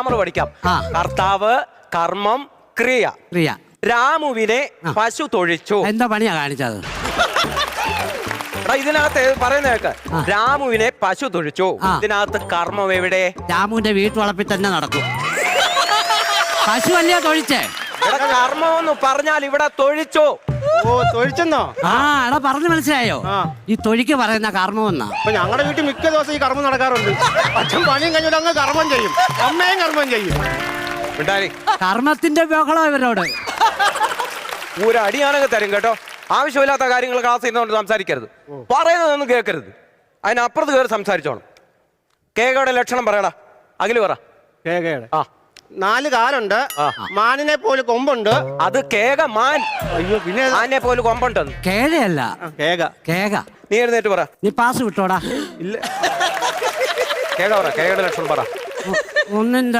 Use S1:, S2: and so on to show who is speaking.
S1: നമ്മൾ പഠിക്കാം.
S2: ആ.
S1: കർത്താവ്, കർമ്മം, ക്രിയ.
S2: ക്രിയ.
S1: രാമുവിനെ പശു തൊഴിച്ചു.
S2: എന്താ പണിയാ കാണിച്ചത്?
S1: ഇതിനകത്ത് പറയുന്ന കേക്ക്. രാമുവിനെ പശു തൊഴിച്ചു. ഇതിനകത്ത് കർമ്മം എവിടെ?
S2: രാമുവിന്റെ വീട്ടുവളപ്പിൽ തന്നെ നടക്കും. പശു അല്ലയോ തൊഴിച്ചേ?
S1: കർമ്മം എന്ന് പറഞ്ഞാൽ ഇവിടെ തൊഴിച്ചു.
S3: ഓ, തൊഴിച്ചെന്നോ?
S2: ആ, എടാ പറഞ്ഞു മനസ്സിലായോ? ഈ തൊഴിക്ക് പറയുന്ന കർമ്മം എന്നാ.
S3: അപ്പൊ ഞങ്ങളുടെ വീട്ടിൽ മിക്ക ദിവസം ഈ കർമ്മം നടക്കാറുണ്ട്. അച്ഛൻ പണിയും കഴിഞ്ഞിട്ട് അങ്ങ് കർമ്മം ചെയ്യും, അമ്മയും കർമ്മം ചെയ്യും.
S2: കർമ്മത്തിന്റെ ബഹളം ഇവരോട്.
S1: ഒരു അടിയാണെങ്കിൽ തരും കേട്ടോ. ആവശ്യമില്ലാത്ത കാര്യങ്ങൾ ക്ലാസ് ചെയ്യുന്നതുകൊണ്ട് സംസാരിക്കരുത്. പറയുന്നതൊന്നും കേൾക്കരുത്. അതിനപ്പുറത്ത് കയറി സംസാരിച്ചോണം. കേകയുടെ ലക്ഷണം പറയടാ. അഖില് പറ.
S3: കേകയുടെ 4 കാലുണ്ട്, മാനിനെ പോലെ കൊമ്പുണ്ട്.
S1: അത് കേക മാൻ.
S3: അയ്യോ, പിന്നെ
S1: മാനിനെ പോലെ കൊമ്പുണ്ട്.
S2: കേഴയല്ല,
S3: കേക.
S2: കേക.
S1: നീ എഴുന്നേറ്റ് പറ.
S2: നീ പാസ് വിട്ടോടാ.
S1: ഇല്ല, കേക പറ. കേകയുടെ ലക്ഷണം പറ.
S2: 1 2